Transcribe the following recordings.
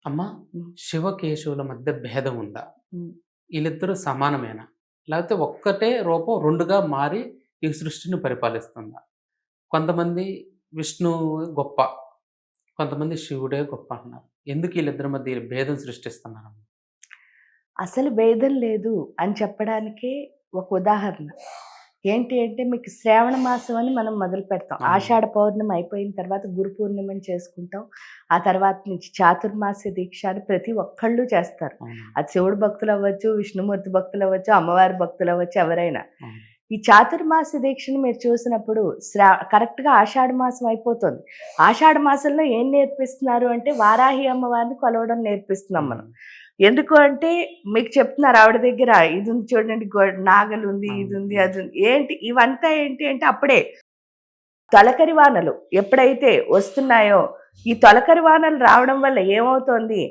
అమ్మ, హ్మ్. శివకేశవుల మధ్య భేదం ఉందా? హ్మ్. ఈళ్ళిద్దరూ సమానమేనా? లేకపోతే ఒక్కటే రూపం 2గా మారి ఈ సృష్టిని పరిపాలిస్తుందా? కొంతమంది విష్ణువు గొప్ప, కొంతమంది శివుడే గొప్ప అంటున్నారు. ఎందుకు ఈళ్ళిద్దరి మధ్య ఈ భేదం సృష్టిస్తున్నారమ్మ? అసలు భేదం లేదు అని చెప్పడానికే ఒక ఉదాహరణ. ఏంటి అంటే మీకు శ్రావణ మాసం అని మనం మొదలుపెడతాం. అవును. ఆషాఢ పౌర్ణమి అయిపోయిన తర్వాత గురు పూర్ణిమని చేసుకుంటాం. ఆ తర్వాత నుంచి చాతుర్మాస్య దీక్ష అని ప్రతి ఒక్కళ్ళు చేస్తారు. అవునండి. అది శివుడు భక్తులవ్వచ్చు, విష్ణుమూర్తి భక్తులవ్వచ్చు, అమ్మవారి భక్తులవ్వచ్చు ఎవరైనా. అవును. ఈ చాతుర్మాస్య దీక్షను మీరు చూసినప్పుడు కరెక్ట్‌గా ఆషాఢ మాసం అయిపోతుంది. ఆషాఢ మాసంలో ఏం నేర్పిస్తున్నారు అంటే వారాహి అమ్మవారిని కొలవడం నేర్పిస్తున్నాం మనం. హ్మ్. ఎందుకు అంటే మీకు చెప్తున్నారు ఆవిడ దగ్గర ఇది ఉంది చూడండి నాగలుంది, అవును. ఇదుంది, హ్మ్. అదుంది. ఏంటి ఇవంతా ఏంటి అంటే అప్పుడే తొలకరి వానలు ఎప్పుడైతే వస్తున్నాయో, ఈ తొలకరి వానలు రావడం వల్ల ఏమవుతోంది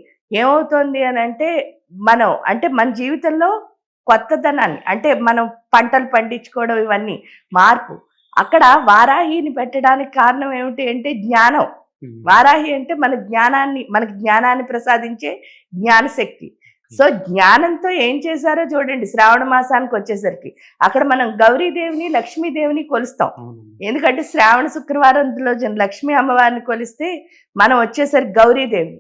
అనంటే మన జీవితంలో కొత్తదనాన్ని అంటే మనం పంటలు పండించుకోవడం ఇవన్నీ మార్పు. అక్కడ వారాహిని పెట్టడానికి కారణం ఏమిటి అంటే జ్ఞానం. హ్మ్. వారాహి అంటే మనకి జ్ఞానాన్ని ప్రసాదించే జ్ఞానశక్తి. ఓకే. సో, జ్ఞానంతో ఏం చేశారో చూడండి శ్రావణ మాసానికొచ్చేసరికి. అక్కడ మనం గౌరీదేవిని, లక్ష్మీదేవిని కొలుస్తాం. అవునండి. ఎందుకంటే శ్రావణ శుక్రవారం రోజున లక్ష్మీ అమ్మవారిని కొలిస్తే, మనం వచ్చేసరికి గౌరీదేవిని.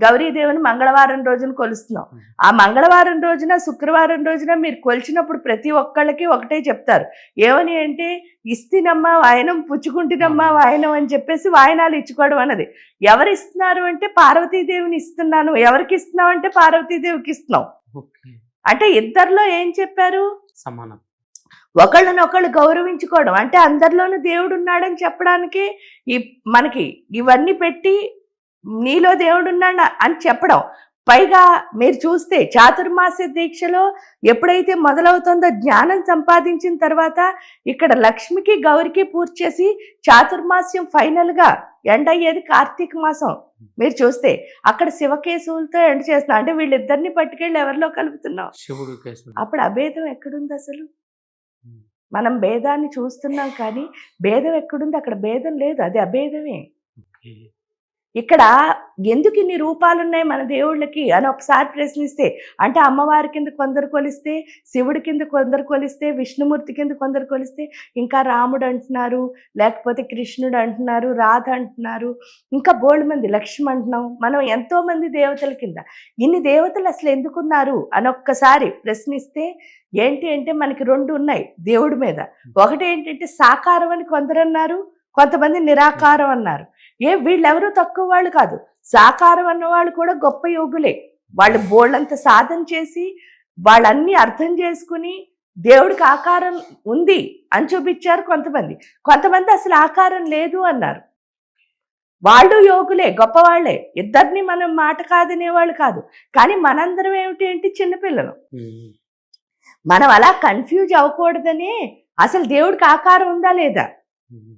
గౌరీదేవిని మంగళవారం రోజున కొలుస్తున్నాం. హ్మ్. ఆ మంగళవారం రోజున, శుక్రవారం రోజున మీరు కొలిచినప్పుడు ప్రతి ఒక్కళ్ళకి ఒకటే చెప్తారు. ఏమని అంటే, ఇస్తినమ్మా వాయనం, పుచ్చుకుంటినమ్మా అవును. వాయనం అని చెప్పేసి వాయనాలు ఇచ్చుకోవడం అన్నది. ఎవరిస్తున్నారు అంటే పార్వతీదేవిని ఇస్తున్నాను. ఎవరికిస్తున్నావు అంటే పార్వతీదేవికి ఇస్తున్నాం. ఓకే. అంటే ఇద్దరిలో ఏం చెప్పారు? సమానం. ఒకళ్ళనొకళ్ళు గౌరవించుకోవడం. అంటే అందరిలోనూ దేవుడున్నాడని చెప్పడానికి ఈ మనకి ఇవన్నీ పెట్టి నీలో దేవుడున్నాడు అని చెప్పడం. పైగా మీరు చూస్తే చాతుర్మాస్య దీక్షలో ఎప్పుడైతే మొదలవుతుందో జ్ఞానం సంపాదించిన తర్వాత ఇక్కడ లక్ష్మికి, గౌరికి పూజ చేసి చాతుర్మాస్యం ఫైనల్‌గా ఎండ్ అయ్యేది కార్తీక మాసం. మీరు చూస్తే అక్కడ శివకేశవులతో ఎండ్ చేస్తున్నాం. అంటే వీళ్ళిద్దరిని పట్టుకెళ్ళి ఎవరిలో కలుపుతున్నాం? శివుడు, కేశవుడు. అప్పుడు అభేదం ఎక్కడుందసలు? హ్మ్. మనం భేదాన్ని చూస్తున్నాం కానీ, భేదం ఎక్కడుంది? అక్కడ భేదం లేదు. అది అభేదమే. ఓకే. ఇక్కడ ఎందుకిన్ని రూపాలున్నాయి మన దేవుళ్ళకి అని ఒకసారి ప్రశ్నిస్తే, అంటే అమ్మవారి కింద కొందరు కొలిస్తే, శివుడి కింద కొందరు కొలిస్తే, విష్ణుమూర్తి కింద కొందరు కొలిస్తే, ఇంకా రాముడు అంటున్నారు, లేకపోతే కృష్ణుడు అంటున్నారు, రాధ అంటున్నారు, ఇంకా బోలెడుమంది లక్ష్మి అంటున్నాం. మనం ఎంతోమంది దేవతల కింద. ఇన్ని దేవతలు అసలు ఎందుకున్నారు అని ఒక్కసారి ప్రశ్నిస్తే, ఏంటి అంటే మనకి 2 ఉన్నాయి దేవుడి మీద. ఒకటేంటంటే సాకారం అని కొందరన్నారు, కొంతమంది హ్మ్. నిరాకారం అన్నారు. వీళ్ళెవరు తక్కువ వాళ్ళు కాదు. సాకారం అన్నవాళ్ళు కూడా గొప్ప యోగులే. వాళ్ళు బోలెడంత సాధన చేసి, వాళ్ళన్నీ అర్థం చేసుకుని, దేవుడికి ఆకారం ఉంది అని చూపిచ్చారు కొంతమంది. కొంతమంది అసలు ఆకారం లేదు అన్నారు. వాళ్ళు యోగులే, గొప్పవాళ్ళే. ఇద్దరిని మనం మాట కాదనేవాళ్ళు కాదు. కానీ మనందరం ఏమిటి అంటే చిన్న పిల్లలం. హ్మ్. మనం అలా కన్‌ఫ్యూజ్ అవ్వకూడదనే అసలు దేవుడికి ఆకారం ఉందా లేదా? హ్మ్.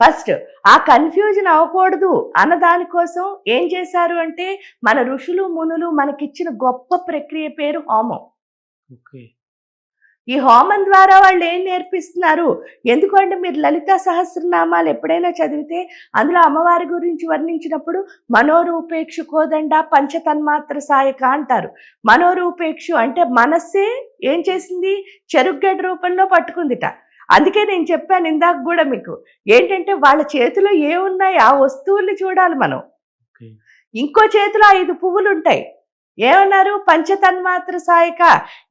ఫస్ట్ ఆ కన్‌ఫ్యూజన్ అవ్వకూడదు అన్న దాని కోసం ఏం చేశారు అంటే, మన ఋషులు, మునులు మనకిచ్చిన గొప్ప ప్రక్రియ పేరు హోమం. ఓకే. ఈ హోమం ద్వారా వాళ్ళేం నేర్పిస్తున్నారు? ఎందుకంటే మీరు లలితా సహస్రనామాలు ఎప్పుడైనా చదివితే అందులో అమ్మవారి గురించి వర్ణించినప్పుడు మనోరూపేక్షు కోదండ పంచతన్మాత్ర సాయక అంటారు. మనోరూపేక్షు అంటే మనస్సే ఏం చేసింది? చెరుగ్గడ్డ రూపంలో పట్టుకుందిట. అందుకే నేను చెప్పాను ఇందాక గూడా మీకు. ఏంటంటే వాళ్ళ చేతిలో ఏమున్నాయి? ఆ వస్తువుల్ని చూడాలి మనం. ఓకే. ఇంకో చేతిలో 5 పువ్వులుంటాయి. ఏమన్నారు? పంచతన్మాత్ర సాయక.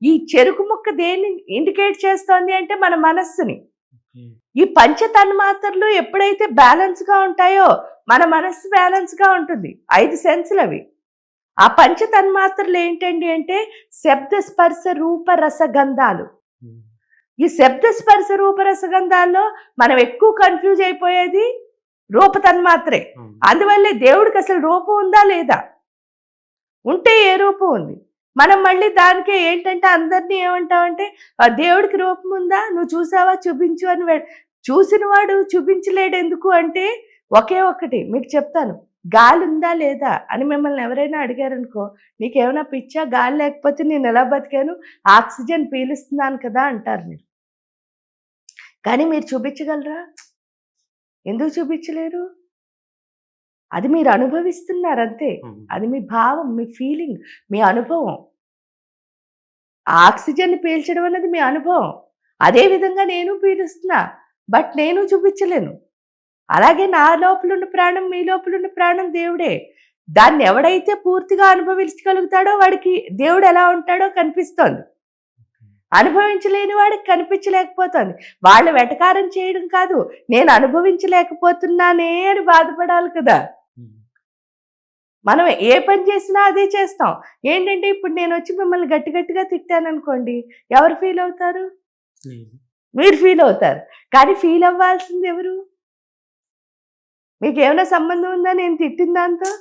ఈ చెరుకు ముక్క దేన్ని ఇండికేట్ చేస్తోంది అంటే మన మనస్సుని. ఓకే. ఈ పంచతన్మాత్రలు ఎప్పుడైతే బ్యాలెన్స్‌గా ఉంటాయో, మన మనస్సు బ్యాలెన్స్‌గా ఉంటుంది. 5 సెన్సులవి. ఆ పంచతన్మాత్రలు ఏంటండి అంటే శబ్ద, స్పర్శ, రూప, రస, గంధాలు. హ్మ్. ఈ శబ్ద, స్పర్శ, రూప, రస, గంధాల్లో మనం ఎక్కువ కన్‌ఫ్యూజ్ అయిపోయేది రూప తన్మాత్రే. అవును. అందువల్లే దేవుడికసలు రూపం ఉందా లేదా? ఉంటే ఏ రూపం ఉంది? మనం మళ్ళీ దానికే ఏంటంటే అందరిని ఏమంటామంటే దేవుడికి రూపం ఉందా? నువ్వు చూసావా? చూపించు అని చూసిన వాడు చూపించలేడెందుకు అంటే ఒకే ఒక్కటి మీకు చెప్తాను. గాలుందా లేదా? అని మిమ్మల్ని ఎవరైనా అడిగారనుకో, నీకేమైనా పిచ్చా? గాలి లేకపోతే నేనెలా బతికాను? ఆక్సిజన్ పీలుస్తున్నాను కదా! అంటారు మీరు. కానీ మీరు చూపించగలరా? ఎందుకు చూపించలేరు? అది మీరు అనుభవిస్తున్నారు అంతే. అది మీ భావం, మీ ఫీలింగ్, మీ అనుభవం. ఆక్సిజన్ పీల్చడం అనేది మీ అనుభవం. అదే విధంగా నేను పీలుస్తున్నా. బట్ నేను చూపించలేను. అలాగే నా లోపలున్న ప్రాణం, మీ లోపలున్న ప్రాణం దేవుడే. దాన్ని ఎవడైతే పూర్తిగా అనుభవించగలుగుతాడో వాడికి దేవుడు ఎలా ఉంటాడో కనిపిస్తోంది. అనుభవించలేని వాడికి కనిపించలేకపోతుంది. వాళ్ళు వెటకారం చేయడం కాదు, నేను అనుభవించలేకపోతున్నానే అని బాధపడాలి కదా. మనం ఏ పని చేసినా అదే చేస్తాం. ఏంటంటే ఇప్పుడు నేను వచ్చి మిమ్మల్ని గట్టి గట్టిగా తిట్టాననుకోండి, ఎవరు ఫీల్ అవుతారు? మీరు ఫీల్ అవుతారు. కానీ ఫీల్ అవ్వాల్సింది ఎవరు? మీకేమైనా సంబంధం ఉందా నేను తిట్టిన దాంతో?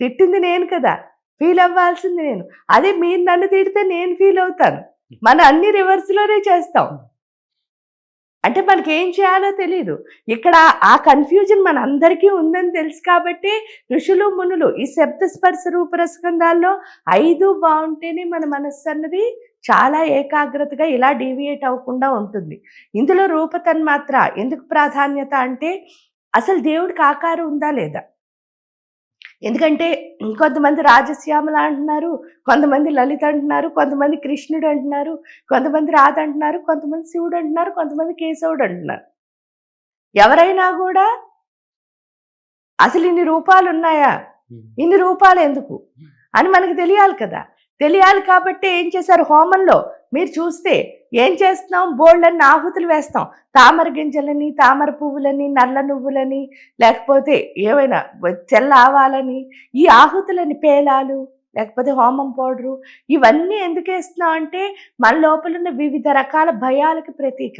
తిట్టింది నేను కదా, ఫీల్ అవ్వాల్సింది నేను. అదే మీరు నన్ను తిడితే నేను ఫీల్ అవుతాను. మనం అన్ని రివర్స్లోనే చేస్తాం. అంటే మనకి ఏం చేయాలో తెలియదు. ఇక్కడ ఆ కన్ఫ్యూజన్ మన అందరికీ ఉందని తెలుసు కాబట్టి ఋషులు మునులు ఈ శబ్ద స్పర్శ రూపరస్కందాల్లో 5 బాగుంటేనే మన మనస్సు అన్నది చాలా ఏకాగ్రతగా ఇలా డీవియేట్ అవ్వకుండా ఉంటుంది. ఇందులో రూపతన్మాత్ర ఎందుకు ప్రాధాన్యత అంటే అసలు దేవుడికి ఆకారం ఉందా లేదా? ఎందుకంటే కొంతమంది రాజశ్యామల అంటున్నారు, కొంతమంది లలిత అంటున్నారు, కొంతమంది కృష్ణుడు అంటున్నారు, కొంతమంది రాధ అంటున్నారు, కొంతమంది శివుడు అంటున్నారు, కొంతమంది కేశవుడు అంటున్నారు. ఎవరైనా కూడా అసలు ఇన్ని రూపాలు ఉన్నాయా, ఇన్ని రూపాలు ఎందుకు అని మనకు తెలియాలి కదా. తెలియాలి కాబట్టి ఏం చేశారు? హోమంలో మీరు చూస్తే ఏం చేస్తున్నాం? బోళ్ళని ఆహుతులు వేస్తాం. తామర గింజలని, తామర పువ్వులని, నల్ల నువ్వులని, లేకపోతే ఏమైనా తెల్ల ఆవాలని, ఈ ఆహుతులని, పేలాలు, లేకపోతే హోమం పౌడరు, ఇవన్నీ ఎందుకు వేస్తున్నాం అంటే మన లోపల ఉన్న వివిధ రకాల భయాలకి ప్రతీక.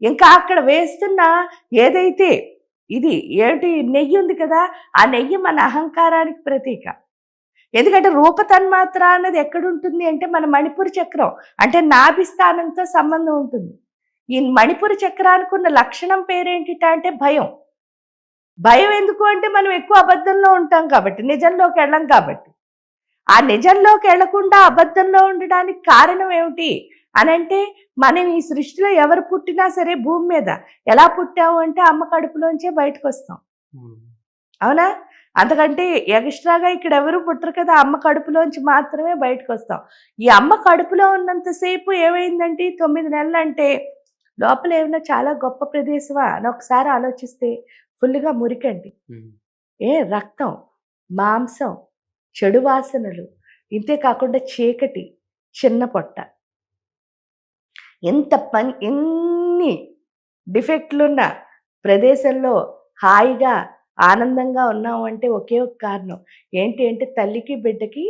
ఇంకా అక్కడ వేస్తున్న ఏదైతే ఇది ఏంటి నెయ్యి ఉంది కదా, ఆ నెయ్యి మన అహంకారానికి ప్రతీక. ఎందుకంటే రూపతన్మాత్ర అన్నది ఎక్కడుంటుంది అంటే మన మణిపుర చక్రం అంటే నాభి స్థానంతో సంబంధం ఉంటుంది. ఈ మణిపుర చక్రానికి ఉన్న లక్షణం పేరేంటిట అంటే భయం. భయం ఎందుకు అంటే మనం ఎక్కువ అబద్ధంలో ఉంటాం కాబట్టి, నిజంలోకి వెళ్ళం కాబట్టి. ఆ నిజంలోకి వెళ్లకుండా అబద్ధంలో ఉండడానికి కారణం ఏమిటి అని అంటే మనం ఈ సృష్టిలో ఎవరు పుట్టినా సరే భూమి మీద ఎలా పుట్టాము అంటే అమ్మ కడుపులోంచే బయటకు వస్తాం. అవునా? అంతకంటే ఎక్స్ట్రాగా ఇక్కడ ఎవరు పుట్టరు కదా, అమ్మ కడుపులోంచి మాత్రమే బయటకు వస్తాం. ఈ అమ్మ కడుపులో ఉన్నంతసేపు ఏమైందంటే 9 నెలలు అంటే లోపల ఏమైనా చాలా గొప్ప ప్రదేశమా అని ఒకసారి ఆలోచిస్తే ఫుల్గా మురికండి, రక్తం, మాంసం, చెడు వాసనలు, ఇంతే కాకుండా చీకటి, చిన్న పొట్ట, ఎన్ని డిఫెక్ట్లున్న ప్రదేశంలో హాయిగా ఆనందంగా ఉన్నాము అంటే ఒకే ఒక కారణం ఏంటి అంటే తల్లికి బిడ్డకి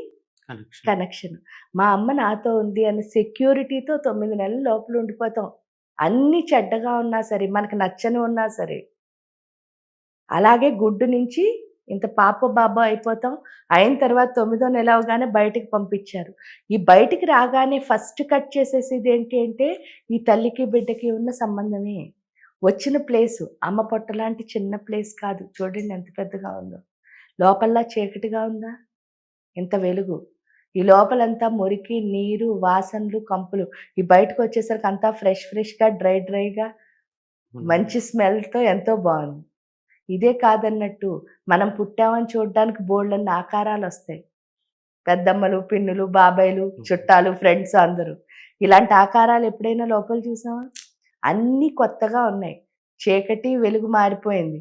కనెక్షన్. మా అమ్మ నాతో ఉంది అనే సెక్యూరిటీతో 9 నెలల లోపల ఉండిపోతాం. అన్ని చెడ్డగా ఉన్నా సరే, మనకు నచ్చని ఉన్నా సరే. అలాగే గుడ్డు నుంచి ఇంత పాప బాబా అయిపోతాం. అయిన తర్వాత 9వ నెల అవగానే బయటికి పంపించారు. ఈ బయటికి రాగానే ఫస్ట్ కట్ చేసేసేది ఏంటి అంటే ఈ తల్లికి బిడ్డకి ఉన్న సంబంధమే. వచ్చిన ప్లేసు అమ్మ పొట్ట లాంటి చిన్న ప్లేస్ కాదు. చూడండి ఎంత పెద్దగా ఉందో. లోపల చీకటిగా ఉందా, ఎంత వెలుగు. ఈ లోపలంతా మురికి, నీరు, వాసనలు, కంపులు. ఈ బయటకు వచ్చేసరికి అంతా ఫ్రెష్గా డ్రైగా మంచి స్మెల్తో ఎంతో బాగుంది. ఇదే కాదన్నట్టు మనం పుట్టామని చూడడానికి బోల్డన్ని ఆకారాలు వస్తాయి. పెద్దమ్మలు, పిన్నులు, బాబాయిలు, చుట్టాలు, ఫ్రెండ్స్ అందరూ. ఇలాంటి ఆకారాలు ఎప్పుడైనా లోపల చూసామా? అన్నీ కొత్తగా ఉన్నాయి. చీకటి, వెలుగు మారిపోయింది.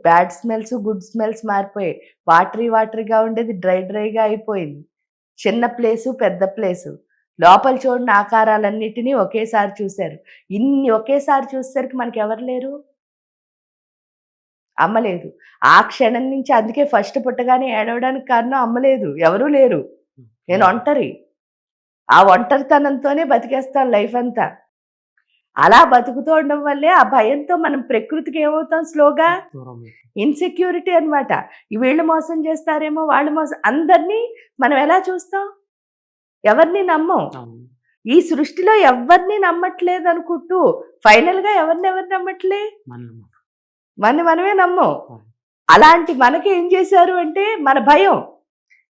బ్యాడ్ స్మెల్స్, గుడ్ స్మెల్స్ మారిపోయాయి. వాటరీగా ఉండేది డ్రైగా అయిపోయింది. చిన్న ప్లేసు, పెద్ద ప్లేసు. లోపల చూడని ఆకారాలన్నిటినీ ఒకేసారి చూశారు. ఇన్ని ఒకేసారి చూసేసరికి మనకి ఎవరు లేరు? అమ్మలేదు. ఆ క్షణం నుంచి అందుకే ఫస్ట్ పుట్టగానే ఏడవడానికి కారణం అమ్మలేదు, ఎవరూ లేరు, నేను ఒంటరి. ఆ ఒంటరితనంతోనే బతికేస్తాను లైఫ్ అంతా. అలా బతుకుతూ ఉండడం వల్లే ఆ భయంతో మనం ప్రకృతికి ఏమవుతాం స్లోగా ఇన్సెక్యూరిటీ అనమాట. వీళ్ళు మోసం చేస్తారేమో, వాళ్ళు మోసం, అందరినీ మనం ఎలా చూస్తాం? ఎవరిని నమ్మం. ఈ సృష్టిలో ఎవరిని నమ్మట్లేదు అనుకుంటూ ఫైనల్గా ఎవరిని నమ్మట్లే, మనమే నమ్మం. అలాంటి మనకి ఏం చేశారు అంటే మన భయం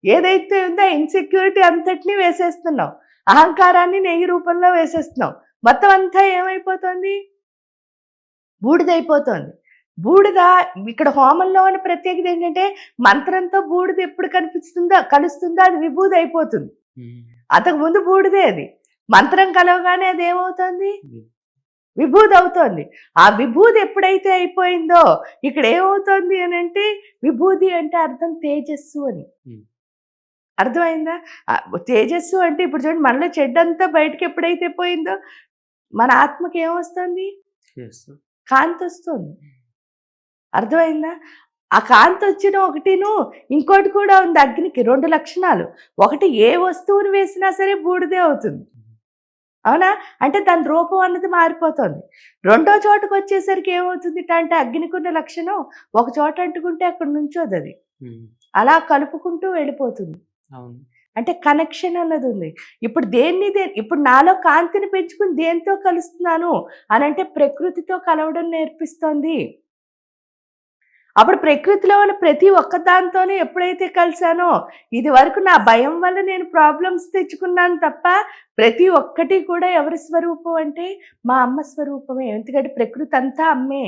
ఏదైతే ఉందో ఇన్సెక్యూరిటీ అంతటినీ వేసేస్తున్నాం. అహంకారాన్ని నెయ్యి రూపంలో వేసేస్తున్నాం. మొత్తం అంతా ఏమైపోతుంది? బూడిదైపోతుంది. బూడిద ఇక్కడ హోమంలో ఉన్న ప్రత్యేకత ఏంటంటే మంత్రంతో బూడిద ఎప్పుడు కలుస్తుందో అది విభూది అయిపోతుంది. అంతకు ముందు బూడిదే అది. మంత్రం కలవగానే అది ఏమవుతుంది? విభూది అవుతోంది. ఆ విభూది ఎప్పుడైతే అయిపోయిందో ఇక్కడ ఏమవుతోంది అని అంటే, విభూది అంటే అర్థం తేజస్సు అని. అర్థమైందా? తేజస్సు అంటే ఇప్పుడు చూడండి, మనలో చెడ్డంతా బయటకు ఎప్పుడైతే పోయిందో మన ఆత్మకి ఏమొస్తుంది? కాంతి వస్తుంది. అర్థమైందా? ఆ కాంతి వచ్చిన ఒకటిను ఇంకోటి కూడా ఉంది. అగ్నికి 2 లక్షణాలు. ఒకటి ఏ వస్తువుని వేసినా సరే బూడిదే అవుతుంది. అవునా? అంటే దాని రూపం అన్నది మారిపోతుంది. రెండో చోటకు వచ్చేసరికి ఏమవుతుంది అంటే, అగ్నికి ఉన్న లక్షణం ఒక చోట అంటుకుంటే అక్కడ నుంచోదు అది. అలా కలుపుకుంటూ వెళ్ళిపోతుంది. అంటే కనెక్షన్ అన్నది ఉంది. ఇప్పుడు ఇప్పుడు నాలో కాంతిని పెంచుకుని దేంతో కలుస్తున్నాను అని అంటే ప్రకృతితో కలవడం నేర్పిస్తోంది. అప్పుడు ప్రకృతిలో ఉన్న ప్రతి ఒక్క దాంతోనే ఎప్పుడైతే కలిసానో, ఇది వరకు నా భయం వల్ల నేను ప్రాబ్లమ్స్ తెచ్చుకున్నాను తప్ప, ప్రతి ఒక్కటి కూడా ఎవరి స్వరూపం అంటే మా అమ్మ స్వరూపమే. ఎందుకంటే ప్రకృతి అంతా అమ్మే.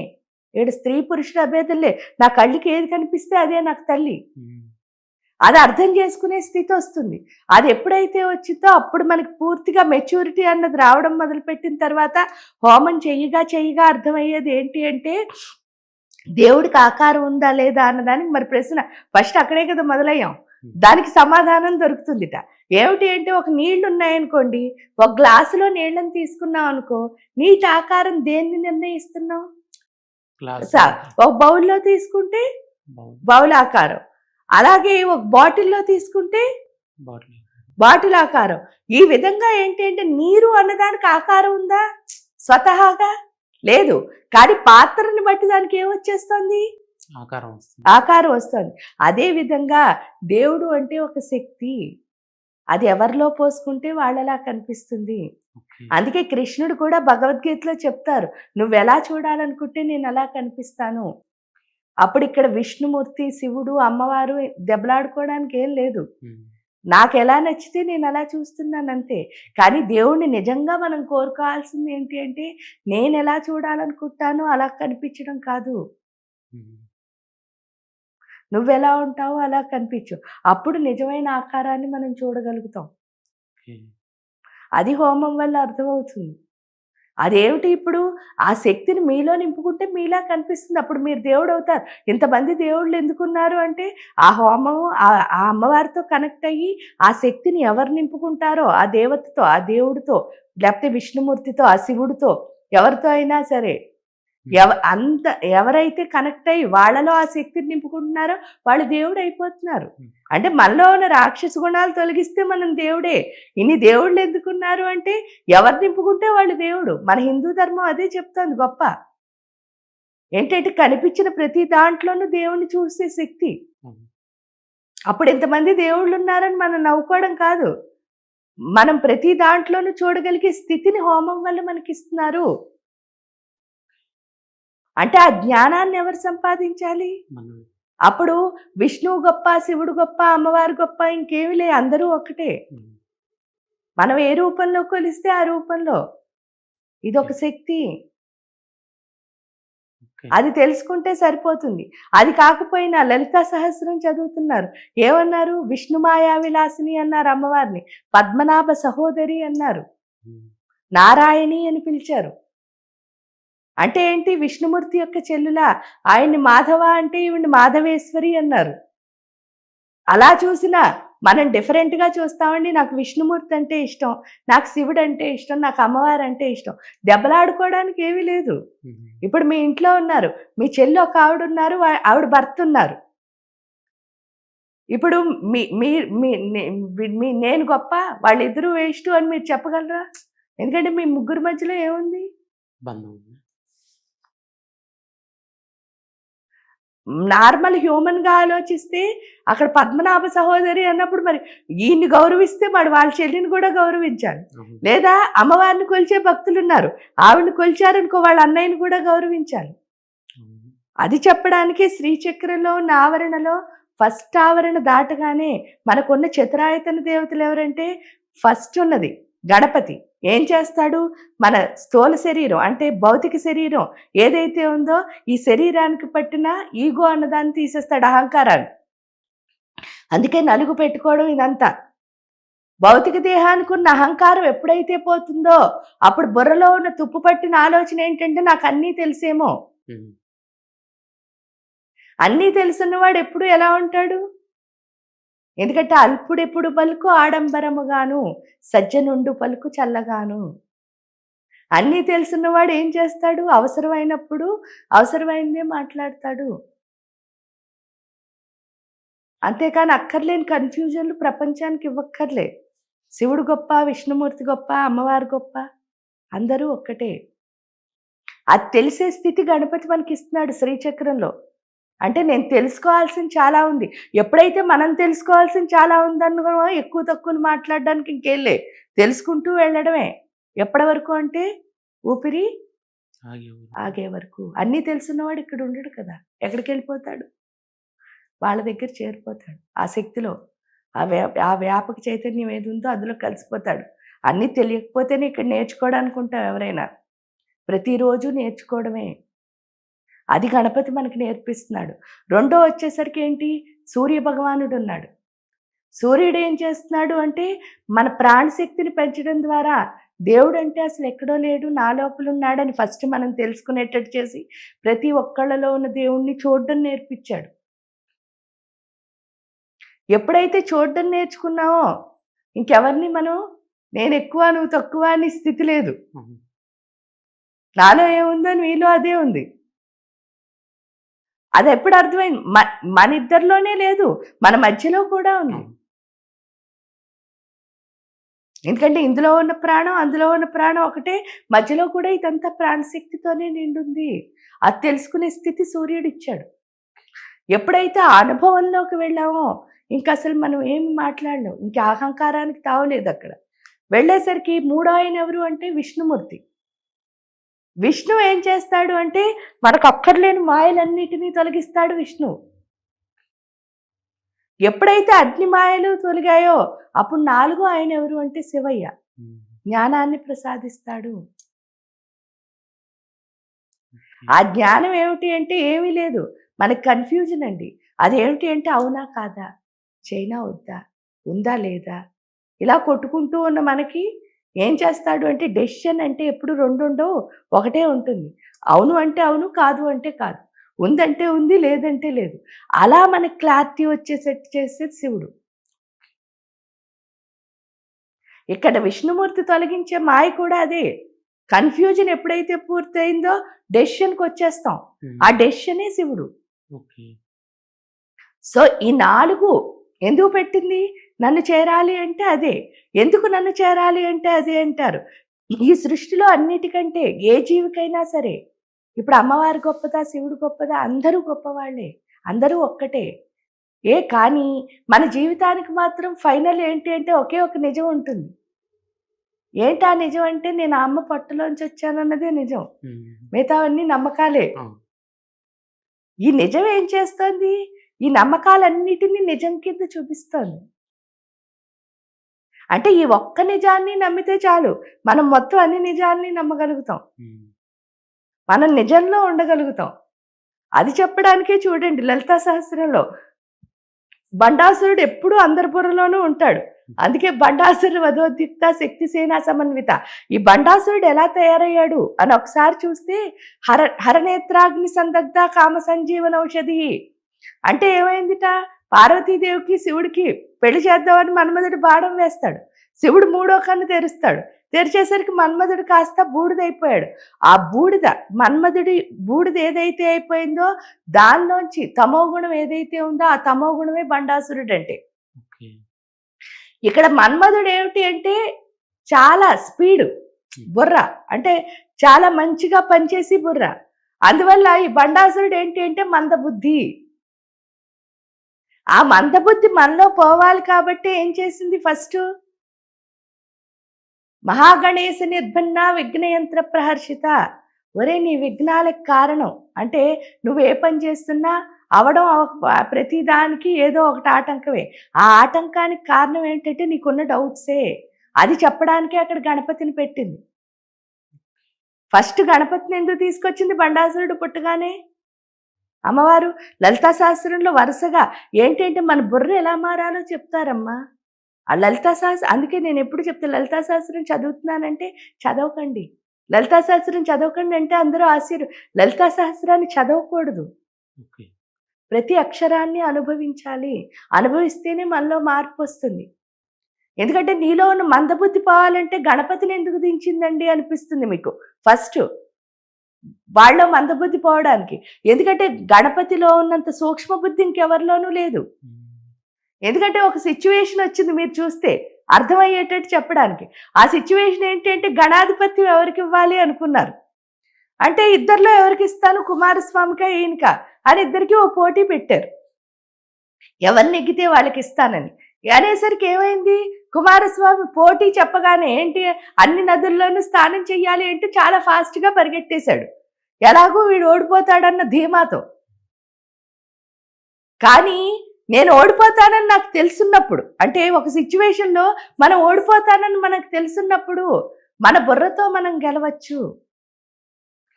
ఏడు స్త్రీ పురుషుల అభేదంలే. నా కళ్ళకి ఏది కనిపిస్తే అదే నాకు తల్లి. అది అర్థం చేసుకునే స్థితి వస్తుంది. అది ఎప్పుడైతే వచ్చిందో అప్పుడు మనకి పూర్తిగా మెచ్యూరిటీ అన్నది రావడం మొదలుపెట్టిన తర్వాత, హోమం చెయ్యగా అర్థమయ్యేది ఏంటి అంటే, దేవుడికి ఆకారం ఉందా లేదా అన్నదానికి మరి ప్రశ్న ఫస్ట్ అక్కడే కదా మొదలయ్యాం. దానికి సమాధానం దొరుకుతుందిట. ఏమిటి అంటే, ఒక నీళ్లు ఉన్నాయనుకోండి, ఒక గ్లాసులో నీళ్ళని తీసుకున్నాం అనుకో, నీటి ఆకారం దేన్ని నిర్ణయిస్తున్నావు? ఒక బౌల్లో తీసుకుంటే బౌల్ ఆకారం, అలాగే ఒక బాటిల్లో తీసుకుంటే బాటిల్ ఆకారం. ఈ విధంగా ఏంటి అంటే, నీరు అన్నదానికి ఆకారం ఉందా? స్వతహాగా లేదు. కానీ పాత్రని బట్టి దానికి ఏమొచ్చేస్తుంది? ఆకారం వస్తుంది. అదే విధంగా దేవుడు అంటే ఒక శక్తి. అది ఎవరిలో పోసుకుంటే వాళ్ళలా కనిపిస్తుంది. అందుకే కృష్ణుడు కూడా భగవద్గీతలో చెప్తారు, నువ్వెలా చూడాలనుకుంటే నేను అలా కనిపిస్తాను. అప్పుడు ఇక్కడ విష్ణుమూర్తి, శివుడు, అమ్మవారు దెబ్బలాడుకోవడానికి ఏం లేదు. నాకు ఎలా నచ్చితే నేను అలా చూస్తున్నాను అంతే. కానీ దేవుణ్ణి నిజంగా మనం కోరుకోవాల్సింది ఏంటి అంటే, నేను ఎలా చూడాలనుకుంటానో అలా కనిపించడం కాదు. నువ్వెలా ఉంటావో అలా కనిపించు. అప్పుడు నిజమైన ఆకారాన్ని మనం చూడగలుగుతాం. అది హోమం వల్ల అర్థమవుతుంది. అదేమిటి? ఇప్పుడు ఆ శక్తిని మీలో నింపుకుంటే మీలా కనిపిస్తుంది. అప్పుడు మీరు దేవుడు అవుతారు. ఇంతమంది దేవుళ్ళు ఎందుకున్నారు అంటే, ఆ హోమం ఆ అమ్మవారితో కనెక్ట్ అయ్యి ఆ శక్తిని ఎవరు నింపుకుంటారో, ఆ దేవతతో, ఆ దేవుడితో, లేకపోతే విష్ణుమూర్తితో, ఆ శివుడితో, ఎవరితో అయినా సరే, ఎవరైతే కనెక్ట్ అయ్యి వాళ్ళలో ఆ శక్తిని నింపుకుంటున్నారో వాళ్ళు దేవుడు అయిపోతున్నారు. అంటే మనలో ఉన్న రాక్షస గుణాలు తొలగిస్తే మనం దేవుడే. ఇన్ని దేవుళ్ళు ఎందుకున్నారు అంటే, ఎవరు నింపుకుంటే వాళ్ళు దేవుడు. మన హిందూ ధర్మం అదే చెప్తోంది గొప్ప. ఏంటంటే, కనిపించిన ప్రతి దాంట్లోనూ దేవుణ్ణి చూసే శక్తి. అప్పుడు ఇంతమంది దేవుళ్ళు ఉన్నారని మనం నవ్వుకోవడం కాదు, మనం ప్రతి దాంట్లోనూ చూడగలిగే స్థితిని హోమం వల్ల మనకి ఇస్తున్నారు. అంటే ఆ జ్ఞానాన్ని ఎవరు సంపాదించాలి? అప్పుడు విష్ణువు గొప్ప, శివుడు గొప్ప, అమ్మవారు గొప్ప, ఇంకేమి లే, అందరూ ఒకటే. మనం ఏ రూపంలో కొలిస్తే ఆ రూపంలో. ఇదొక శక్తి. అది తెలుసుకుంటే సరిపోతుంది. అది కాకపోయినా లలితా సహస్రం చదువుతున్నారు, ఏమన్నారు? విష్ణుమాయా విలాసిని అన్నారు అమ్మవారిని, పద్మనాభ సహోదరి అన్నారు, నారాయణి అని పిలిచారు. అంటే ఏంటి? విష్ణుమూర్తి యొక్క చెల్లులా. ఆయన్ని మాధవ అంటే ఈవిడ్ని మాధవేశ్వరి అన్నారు. అలా చూసినా మనం డిఫరెంట్గా చూస్తామండి. నాకు విష్ణుమూర్తి అంటే ఇష్టం, నాకు శివుడు అంటే ఇష్టం, నాకు అమ్మవారు అంటే ఇష్టం. దెబ్బలాడుకోవడానికి ఏమీ లేదు. ఇప్పుడు మీ ఇంట్లో ఉన్నారు, మీ చెల్లి ఒక ఆవిడ ఉన్నారు, ఆవిడ భర్త ఉన్నారు. ఇప్పుడు నేను గొప్ప, వాళ్ళిద్దరూ వేస్ట్ అని మీరు చెప్పగలరా? ఎందుకంటే మీ ముగ్గురు మధ్యలో ఏముంది? నార్మల్ హ్యూమన్గా ఆలోచిస్తే అక్కడ పద్మనాభ సహోదరి అన్నప్పుడు మరి ఈయన్ని గౌరవిస్తే మరి వాళ్ళ చెల్లిని కూడా గౌరవించాలి. లేదా అమ్మవారిని కొలిచే భక్తులు ఉన్నారు, ఆవిడని కొలిచారనుకో వాళ్ళ అన్నయ్యని కూడా గౌరవించాలి. అది చెప్పడానికి శ్రీచక్రంలో ఉన్న ఆవరణలో ఫస్ట్ ఆవరణ దాటగానే మనకున్న చతురాయతన దేవతలు ఎవరంటే, ఫస్ట్ ఉన్నది గణపతి, ఏం చేస్తాడు? మన స్థూల శరీరం అంటే భౌతిక శరీరం ఏదైతే ఉందో ఈ శరీరానికి పట్టిన ఈగో అన్నదాన్ని తీసేస్తాడు, అహంకారాన్ని. అందుకే నలుగు పెట్టుకోవడం ఇదంతా. భౌతిక దేహానికి ఉన్న అహంకారం ఎప్పుడైతే పోతుందో అప్పుడు బుర్రలో ఉన్న తుప్పు పట్టిన ఆలోచన ఏంటంటే నాకు అన్నీ తెలిసేమో. అన్నీ తెలుసున్నవాడు ఎప్పుడు ఎలా ఉంటాడు? ఎందుకంటే అల్పుడెప్పుడు పలుకు ఆడంబరముగాను, సజ్జనుండు పలుకు చల్లగాను. అన్నీ తెలుసున్నవాడు ఏం చేస్తాడు? అవసరమైనప్పుడు అవసరమైందే మాట్లాడతాడు. అంతేకాని అక్కర్లేని కన్ఫ్యూజన్లు ప్రపంచానికి ఇవ్వక్కర్లే. శివుడు గొప్ప, విష్ణుమూర్తి గొప్ప, అమ్మవారు గొప్ప, అందరూ ఒక్కటే. అది తెలిసే స్థితి గణపతి మనకి ఇస్తున్నాడు శ్రీచక్రంలో. అంటే నేను తెలుసుకోవాల్సింది చాలా ఉంది. ఎప్పుడైతే మనం తెలుసుకోవాల్సింది చాలా ఉందనుకో ఎక్కువ తక్కువలు మాట్లాడడానికి ఇంకేంలే, తెలుసుకుంటూ వెళ్ళడమే. ఎప్పటి వరకు అంటే ఊపిరి ఆగే వరకు. అన్నీ తెలుసున్నవాడు ఇక్కడ ఉండడు కదా, ఎక్కడికి వెళ్ళిపోతాడు? వాళ్ళ దగ్గర చేరిపోతాడు. ఆ శక్తిలో ఆ వ్యాపక చైతన్యం ఏది ఉందో అందులో కలిసిపోతాడు. అన్నీ తెలియకపోతేనే ఇక్కడ నేర్చుకోవడానికి ఉంటాం ఎవరైనా. ప్రతిరోజు నేర్చుకోవడమే. అది గణపతి మనకి నేర్పిస్తున్నాడు. రెండో వచ్చేసరికి ఏంటి? సూర్య భగవానుడు ఉన్నాడు. సూర్యుడు ఏం చేస్తున్నాడు అంటే మన ప్రాణశక్తిని పెంచడం ద్వారా దేవుడు అంటే అసలు ఎక్కడో లేడు, నా లోపల ఉన్నాడని ఫస్ట్ మనం తెలుసుకునేటట్టు చేసి ప్రతి ఒక్కళ్ళలో ఉన్న దేవుణ్ణి చూడడం నేర్పించాడు. ఎప్పుడైతే చూడడం నేర్చుకున్నామో ఇంకెవరిని మనం నేను ఎక్కువ నువ్వు తక్కువ అని స్థితి లేదు. నాలో ఏముందో మీలో అదే ఉంది. అది ఎప్పుడు అర్థమైంది? మన ఇద్దరిలోనే లేదు, మన మధ్యలో కూడా ఉంది. ఎందుకంటే ఇందులో ఉన్న ప్రాణం అందులో ఉన్న ప్రాణం ఒకటే, మధ్యలో కూడా ఇదంతా ప్రాణశక్తితోనే నిండుంది. అది తెలుసుకునే స్థితి సూర్యుడు ఇచ్చాడు. ఎప్పుడైతే ఆ అనుభవంలోకి వెళ్ళామో ఇంకా అసలు మనం ఏమి మాట్లాడలేం. ఇంకా అహంకారానికి తావలేదు అక్కడ. వెళ్ళేసరికి మూడో ఆయన ఎవరు అంటే విష్ణుమూర్తి. విష్ణు ఏం చేస్తాడు అంటే మనకు అక్కర్లేని మాయలన్నిటినీ తొలగిస్తాడు విష్ణువు. ఎప్పుడైతే అగ్ని మాయలు తొలగాయో అప్పుడు నాలుగో ఆయన ఎవరు అంటే శివయ్య. జ్ఞానాన్ని ప్రసాదిస్తాడు. ఆ జ్ఞానం ఏమిటి అంటే ఏమీ లేదు, మనకి కన్ఫ్యూజన్ అండి. అదేమిటి అంటే అవునా కాదా, చైనా వద్దా, ఉందా లేదా, ఇలా కొట్టుకుంటూ ఉన్న మనకి ఏం చేస్తాడు అంటే డెసిషన్ అంటే ఎప్పుడు రెండు ఉండవు, ఒకటే ఉంటుంది. అవును అంటే అవును, కాదు అంటే కాదు, ఉందంటే ఉంది, లేదంటే లేదు. అలా మనకి క్లారిటీ వచ్చేసేట్టు చేసేది శివుడు. ఇక్కడ విష్ణుమూర్తి తొలగించే మాయ కూడా అదే. కన్ఫ్యూజన్ ఎప్పుడైతే పూర్తయిందో డెసిషన్కి వచ్చేస్తాం. ఆ డెసిషనే శివుడు. సో ఈ నాలుగు ఎందుకు పెట్టింది? నన్ను చేరాలి అంటే అదే. ఎందుకు నన్ను చేరాలి అంటే అదే అంటారు. ఈ సృష్టిలో అన్నిటికంటే ఏ జీవికైనా సరే, ఇప్పుడు అమ్మవారు గొప్పదా, శివుడు గొప్పదా, అందరూ గొప్పవాళ్లే, అందరూ ఒక్కటే. కానీ మన జీవితానికి మాత్రం ఫైనల్ ఏంటి అంటే ఒకే ఒక నిజం ఉంటుంది. ఏంటా నిజం అంటే నేను అమ్మ పొట్టలోంచి వచ్చానన్నదే నిజం. మిగతావన్నీ నమ్మకాలే. ఈ నిజం ఏం చేస్తోంది? ఈ నమ్మకాలన్నిటినీ నిజం కింద చూపిస్తోంది. అంటే ఈ ఒక్క నిజాన్ని నమ్మితే చాలు, మనం మొత్తం అన్ని నిజాన్ని నమ్మగలుగుతాం, మనం నిజంలో ఉండగలుగుతాం. అది చెప్పడానికే చూడండి లలితా సహస్రంలో బండాసురుడు ఎప్పుడూ అందరి బుర్రలోనూ ఉంటాడు. అందుకే బండాసురుడు వధోద్యుక్త శక్తిసేన సమన్విత. ఈ బండాసురుడు ఎలా తయారయ్యాడు అని ఒకసారి చూస్తే హరనేత్రాగ్ని సందగ్ధ కామ సంజీవన ఔషధి అంటే ఏమైందిట? పార్వతీదేవికి శివుడికి పెళ్లి చేద్దామని మన్మధుడు బాణం వేస్తాడు. శివుడు మూడో కన్ను తెరుస్తాడు. తెరిచేసరికి మన్మధుడు కాస్త బూడిదైపోయాడు. ఆ బూడిద బూడిద ఏదైతే అయిపోయిందో దానిలోంచి తమో గుణం ఏదైతే ఉందో ఆ తమో గుణమే బండాసురుడు అంటే. ఇక్కడ మన్మధుడు ఏమిటి అంటే చాలా స్పీడు, బుర్ర అంటే చాలా మంచిగా పనిచేసి బుర్ర. అందువల్ల ఈ బండాసురుడు ఏంటి అంటే మందబుద్ధి. ఆ మందబుద్ధి మనలో పోవాలి కాబట్టి ఏం చేసింది? ఫస్ట్ మహాగణేశ నిర్భన్న విఘ్నయంత్ర ప్రహర్షిత. ఒరే నీ విఘ్నాలకు కారణం అంటే నువ్వు ఏ పని చేస్తున్నా అవడం ప్రతిదానికి ఏదో ఒకటి ఆటంకమే. ఆ ఆటంకానికి కారణం ఏంటంటే నీకున్న డౌట్సే. అది చెప్పడానికే అక్కడ గణపతిని పెట్టింది. ఫస్ట్ గణపతిని ఎందుకు తీసుకొచ్చింది బండాసురుడు పుట్టగానే? అమ్మవారు లలితా సహస్రంలో వరుసగా ఏంటంటే మన బుర్ర ఎలా మారాలో చెప్తారమ్మా. ఆ లలితా సహస్రం అందుకే నేను ఎప్పుడు చెప్తా, లలితా సహస్రం చదువుతున్నానంటే చదవకండి. లలితా సహస్రం చదవకండి అంటే అందరూ లలితా సహస్రాన్ని చదవకూడదు. ఓకే. ప్రతి అక్షరాన్ని అనుభవించాలి. అనుభవిస్తేనే మనలో మార్పు వస్తుంది. ఎందుకంటే నీలో ఉన్న మందబుద్ధి పోవాలంటే గణపతిని ఎందుకు దించిందండి అనిపిస్తుంది మీకు ఫస్ట్. వాళ్ళలో మందబుద్ధి పోవడానికి. ఎందుకంటే గణపతిలో ఉన్నంత సూక్ష్మ బుద్ధి ఇంకెవరిలోనూ లేదు. ఎందుకంటే ఒక సిచ్యువేషన్ వచ్చింది మీరు చూస్తే అర్థమయ్యేటట్టు చెప్పడానికి. ఆ సిచ్యువేషన్ ఏంటంటే గణాధిపత్యం ఎవరికి ఇవ్వాలి అనుకున్నారు. అంటే ఇద్దరిలో ఎవరికి ఇస్తాను, కుమారస్వామికా ఈయనకా అని ఇద్దరికి ఓ పోటీ పెట్టారు. ఎవరు నెగ్గితే వాళ్ళకి ఇస్తానని అనేసరికి ఏమైంది, కుమారస్వామి పోటీ చెప్పగానే ఏంటి అన్ని నదుల్లోనూ స్నానం చెయ్యాలి అంటే చాలా ఫాస్ట్గా పరిగెట్టేశాడు. ఎలాగో వీడు ఓడిపోతాడన్న ధీమాతో. కానీ నేను ఓడిపోతానని నాకు తెలుసున్నప్పుడు, అంటే ఒక సిచ్యువేషన్లో మనం ఓడిపోతానని మనకు తెలుసున్నప్పుడు మన బుర్రతో మనం గెలవచ్చు.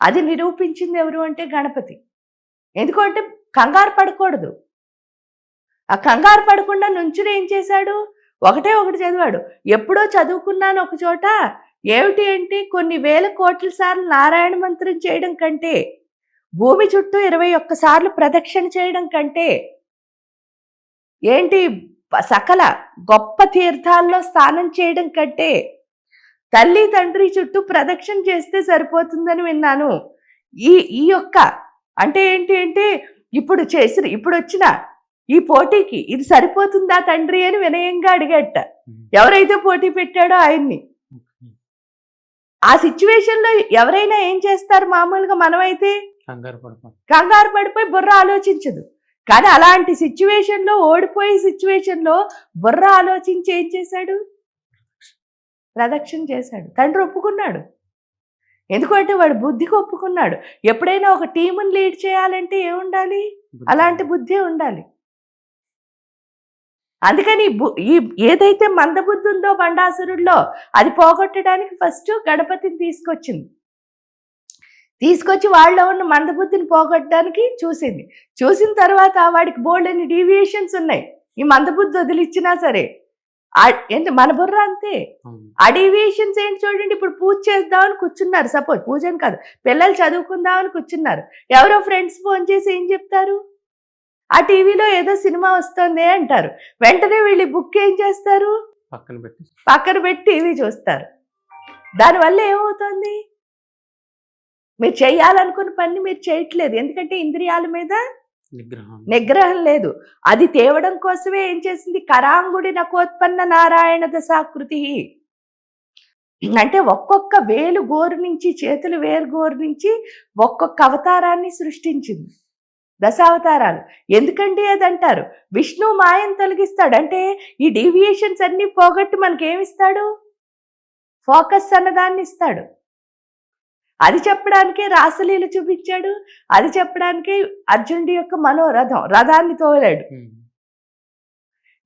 అది నిరూపించింది ఎవరు అంటే గణపతి. ఎందుకంటే కంగారు పడకూడదు. ఆ కంగారు పడకుండా నుంచుని ఏం చేశాడు, ఒకటి చదివాడు. ఎప్పుడో చదువుకున్నాను ఒక చోట, ఏమిటి అంటే కొన్ని వేల కోట్ల సార్లు నారాయణ మంత్రం చేయడం కంటే, భూమి చుట్టూ 21 సార్లు ప్రదక్షిణ చేయడం కంటే, ఏంటి సకల గొప్ప తీర్థాల్లో స్నానం చేయడం కంటే తల్లి తండ్రి చుట్టూ ప్రదక్షిణ చేస్తే సరిపోతుందని విన్నాను. ఈ యొక్క అంటే ఏంటి అంటే ఇప్పుడు వచ్చిన ఈ పోటీకి ఇది సరిపోతుందా తండ్రి అని వినయంగా అడిగట ఎవరైతే పోటీ పెట్టాడో ఆయన్ని. ఆ సిచ్యువేషన్లో ఎవరైనా ఏం చేస్తారు, మామూలుగా మనమైతే కంగారు పడిపోయి బుర్ర ఆలోచించదు. కానీ అలాంటి సిచ్యువేషన్లో, ఓడిపోయే సిచ్యువేషన్లో బుర్ర ఆలోచించి ఏం చేశాడు, ప్రదక్షిణ చేశాడు. తండ్రి ఒప్పుకున్నాడు. ఎందుకంటే వాడు బుద్ధికి ఒప్పుకున్నాడు. ఎప్పుడైనా ఒక టీముని లీడ్ చేయాలంటే ఏముండాలి, అలాంటి బుద్ధి ఉండాలి. అందుకని ఏదైతే మందబుద్ధి ఉందో బండాసురుల్లో అది పోగొట్టడానికి ఫస్ట్ గణపతిని తీసుకొచ్చి వాళ్ళలో ఉన్న మందబుద్ధిని పోగొట్టడానికి చూసింది. చూసిన తర్వాత వాడికి బోల్డ్ అని డీవియేషన్స్ ఉన్నాయి. ఈ మందబుద్ధి వదిలిచ్చినా సరే ఏంటి మన బుర్ర అంతే. ఆ డీవియేషన్స్ ఏంటి చూడండి. ఇప్పుడు పూజ చేద్దామని కూర్చున్నారు, సపోజ్ పూజ అని కాదు, పిల్లలు చదువుకుందామని కూర్చున్నారు. ఎవరో ఫ్రెండ్స్ ఫోన్ చేసి ఏం చెప్తారు, ఆ టీవీలో ఏదో సినిమా వస్తుంది అంటారు. వెంటనే వీళ్ళు బుక్ ఏం చేస్తారు, పక్కన పెట్టి టీవీ చూస్తారు. దానివల్ల ఏమవుతుంది, మీరు చేయాలనుకున్న పని మీరు చేయట్లేదు. ఎందుకంటే ఇంద్రియాల మీద నిగ్రహం లేదు. అది తేవడం కోసమే ఏం చేసింది, కరాంగుడి నకోత్పన్న నారాయణ దశాకృతి అంటే ఒక్కొక్క వేలు గోరు నుంచి, చేతులు వేరు గోరు నుంచి ఒక్కొక్క అవతారాన్ని సృష్టించింది. దశావతారాలు. ఎందుకండి అది అంటారు, విష్ణు మాయను తొలగిస్తాడు. అంటే ఈ డీవియేషన్స్ అన్ని పోగొట్టి మనకేమిస్తాడు, ఫోకస్ అన్నదాన్ని ఇస్తాడు. అది చెప్పడానికే రాసలీల చూపించాడు. అది చెప్పడానికే అర్జునుడి యొక్క రథాన్ని తోలాడు.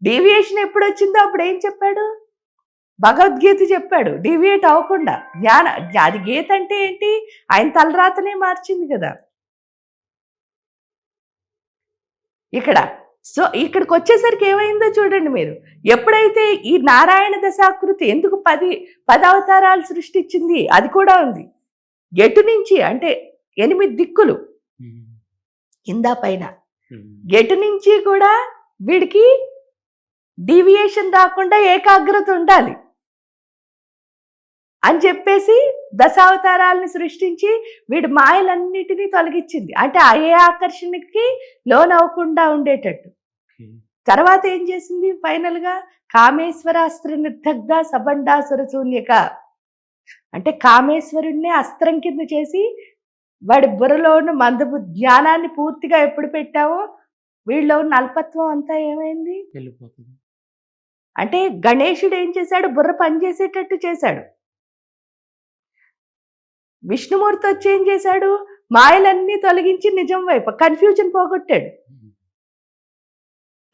డీవియేషన్ ఎప్పుడు వచ్చిందో అప్పుడు ఏం చెప్పాడు, భగవద్గీత చెప్పాడు. డీవియేట్ అవ్వకుండా అది గీత అంటే ఏంటి, ఆయన తలరాతనే మార్చింది కదా ఇక్కడ. సో ఇక్కడికి వచ్చేసరికి ఏమైందో చూడండి మీరు. ఎప్పుడైతే ఈ నారాయణ దశాకృతి ఎందుకు 10 అవతారాలు సృష్టించింది అది కూడా ఉంది. ఎటు నుంచి అంటే 8 దిక్కులు కింద పైన, ఎటు నుంచి కూడా వీడికి డీవియేషన్ రాకుండా ఏకాగ్రత ఉండాలి అని చెప్పేసి దశావతారాలను సృష్టించి వీడి మాయలన్నిటినీ తొలగించింది. అంటే ఏ ఆకర్షణకి లోనవ్వకుండా ఉండేటట్టు. తర్వాత ఏం చేసింది, ఫైనల్గా కామేశ్వరాస్త్ర నిర్దగ్ధ సబండాసుర శూన్యక అంటే కామేశ్వరుణ్ణి అస్త్రం కింద చేసి వాడి బుర్రలో ఉన్న జ్ఞానాన్ని పూర్తిగా ఎప్పుడు పెట్టావో వీళ్ళలో ఉన్న అల్పత్వం అంతా ఏమైంది, వెళ్ళిపోతుంది. అంటే గణేశుడు ఏం చేశాడు, బుర్ర పనిచేసేటట్టు చేశాడు. విష్ణుమూర్తి వచ్చి ఏం చేశాడు, మాయలన్నీ తొలగించి నిజం వైపు కన్ఫ్యూజన్ పోగొట్టాడు.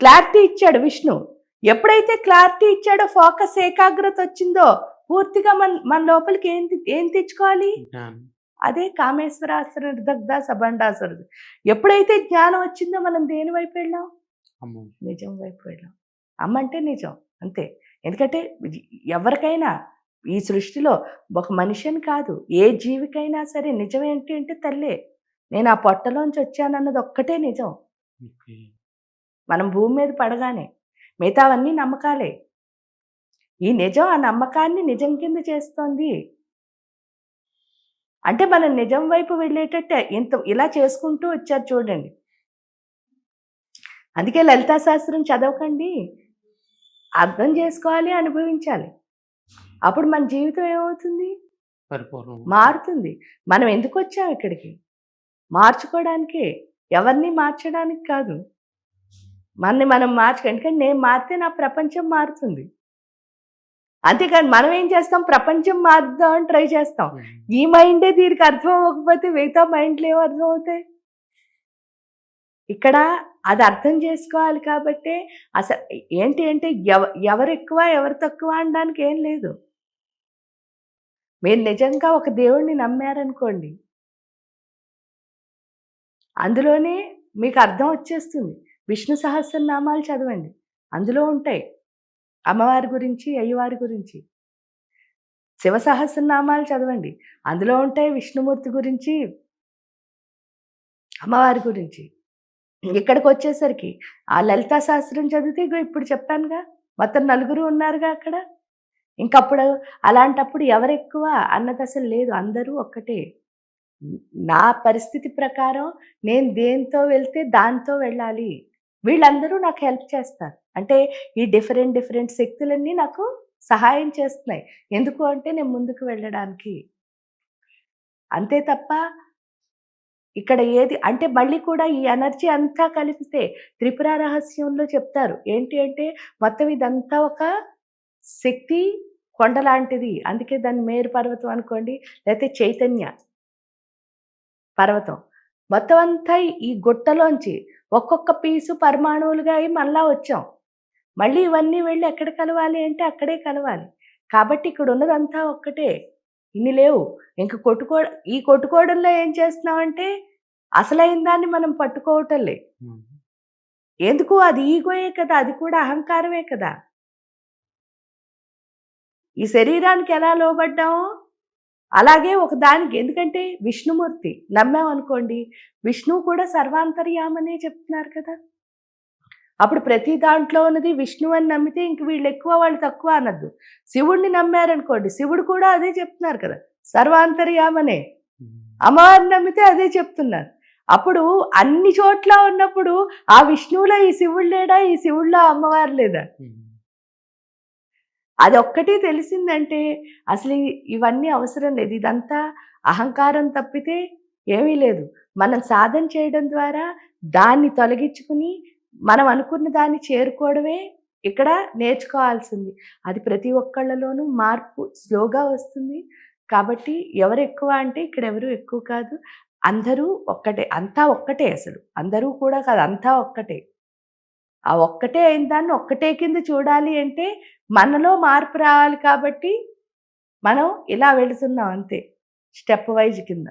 క్లారిటీ ఇచ్చాడు విష్ణు. ఎప్పుడైతే క్లారిటీ ఇచ్చాడో, ఫోకస్ ఏకాగ్రత వచ్చిందో, పూర్తిగా మన లోపలికి ఏం తెచ్చుకోవాలి? జ్ఞానం. అదే కామేశ్వరాసుర నిర్దగ్ధ సబండాసురుడు. ఎప్పుడైతే జ్ఞానం వచ్చిందో మనం దేని వైపు వెళ్ళాం? అమ్మో. నిజం వైపు వెళ్ళాం. అమ్మ అంటే నిజం అంతే. ఎందుకంటే ఎవరికైనా ఈ సృష్టిలో ఒక మనిషిని కాదు, ఏ జీవికైనా సరే నిజం ఏంటి అంటే తల్లే. నేను ఆ పొట్టలోంచి వచ్చానన్నది ఒక్కటే నిజం. ఓకే. మనం భూమి మీద పడగానే మిగతావన్నీ నమ్మకాలే. ఈ నిజం ఆ నమ్మకాన్ని నిజం కింద చేస్తోంది. అంటే మనం నిజం వైపు వెళ్ళేటట్టే ఇలా చేసుకుంటూ వచ్చారు చూడండి. అందుకే లలితా శాస్త్రం చదవకండి, అర్థం చేసుకోవాలి, అనుభవించాలి. అప్పుడు మన జీవితం ఏమవుతుంది? పరిపూర్ణం. మారుతుంది. మనం ఎందుకు వచ్చాం ఇక్కడికి? మార్చుకోవడానికే, ఎవరిని మార్చడానికి కాదు. మనని మనం ఎందుకంటే నేను మారితే నా ప్రపంచం మారుతుంది. అంతేకాని మనం ఏం చేస్తాం? ప్రపంచం మారుద్దామని ట్రై చేస్తాం. ఈ మైండే దీనికి అర్థం అవ్వకపోతే మిగతా మైండ్లు ఏం అర్థం అవుతాయి? ఇక్కడ అది అర్థం చేసుకోవాలి. కాబట్టి అసలు ఏంటి అంటే ఎవరు ఎక్కువ ఎవరు తక్కువ అనడానికి ఏం లేదు. మీరు నిజంగా ఒక దేవుణ్ణి నమ్మారనుకోండి, అందులోనే మీకు అర్థం వచ్చేస్తుంది. విష్ణు సహస్రనామాలు చదవండి, అందులో ఉంటాయి అమ్మవారి గురించి, అయ్యవారి గురించి. శివ సహస్రనామాలు చదవండి, అందులో ఉంటాయి విష్ణుమూర్తి గురించి, అమ్మవారి గురించి. ఇక్కడికి వచ్చేసరికి ఆ లలితా శాస్త్రం చదివితే ఇప్పుడు చెప్పానుగా, మొత్తం 4 ఉన్నారుగా అక్కడ. ఇంకప్పుడు అలాంటప్పుడు ఎవరెక్కువ అన్నది అసలు లేదు, అందరూ ఒక్కటే. నా పరిస్థితి ప్రకారం నేను దేంతో వెళ్తే దాంతో వెళ్ళాలి. వీళ్ళందరూ నాకు హెల్ప్ చేస్తారు. అంటే ఈ డిఫరెంట్ శక్తులన్నీ నాకు సహాయం చేస్తున్నాయి. ఎందుకు అంటే నేను ముందుకు వెళ్ళడానికి. అంతే తప్ప ఇక్కడ ఏది అంటే మళ్ళీ కూడా ఈ ఎనర్జీ అంతా కలిపితే త్రిపుర రహస్యంలో చెప్తారు. ఏంటి అంటే మొత్తం ఇదంతా ఒక శక్తి కొండ లాంటిది. అందుకే దాన్ని మేరు పర్వతం అనుకోండి, లేకపోతే చైతన్య పర్వతం. మొత్తం అంతా ఈ గుట్టలోంచి ఒక్కొక్క పీసు పరమాణువులుగా అయి మళ్ళా వచ్చాం. మళ్ళీ ఇవన్నీ వెళ్ళి ఎక్కడ కలవాలి అంటే అక్కడే కలవాలి. కాబట్టి ఇక్కడ ఉన్నదంతా ఒక్కటే. ఇన్ని లేవు. ఇంక ఈ కొట్టుకోవడంలో ఏం చేస్తున్నామంటే అసలైన దాన్ని మనం పట్టుకోవటంలే. ఎందుకు? అది ఈగోయే కదా, అది కూడా అహంకారమే కదా. ఈ శరీరానికి ఎలా లోబడ్డామో అలాగే ఒక దానికి, ఎందుకంటే విష్ణుమూర్తి నమ్మామనుకోండి, విష్ణువు కూడా సర్వాంతర్యామనే చెప్తున్నారు కదా. అప్పుడు ప్రతి దాంట్లో ఉన్నది విష్ణువు అని నమ్మితే ఇంక వీళ్ళు ఎక్కువ వాళ్ళు తక్కువ అనద్దు. శివుడిని నమ్మారనుకోండి, శివుడు కూడా అదే చెప్తున్నారు కదా, సర్వాంతర్యామనే. అమ్మవారిని నమ్మితే అదే చెప్తున్నారు. అప్పుడు అన్ని చోట్ల ఉన్నప్పుడు ఆ విష్ణువులో ఈ శివుడు లేడా, ఈ శివుడిలో అమ్మవారు లేదా? అది ఒక్కటి తెలిసిందంటే అసలు ఇవన్నీ అవసరం లేదు. ఇదంతా అహంకారం తప్పితే ఏమీ లేదు. మనం సాధన చేయడం ద్వారా దాన్ని తొలగించుకుని మనం అనుకున్న దాన్ని చేరుకోవడమే ఇక్కడ నేర్చుకోవాల్సింది. అది ప్రతి ఒక్కళ్ళలోనూ మార్పు స్లోగా వస్తుంది. కాబట్టి ఎవరు ఎక్కువ అంటే ఇక్కడ ఎవరు ఎక్కువ కాదు, అందరూ ఒక్కటే. అంతా ఒక్కటే, అసలు అందరూ కూడా కాదు, అంతా ఒక్కటే. ఆ ఒక్కటే అయిన దాన్ని ఒక్కటే కింద చూడాలి అంటే మనలో మార్పు రావాలి. కాబట్టి మనం ఇలా వెళుతున్నాం అంతే, స్టెప్ వైజ్ కింద.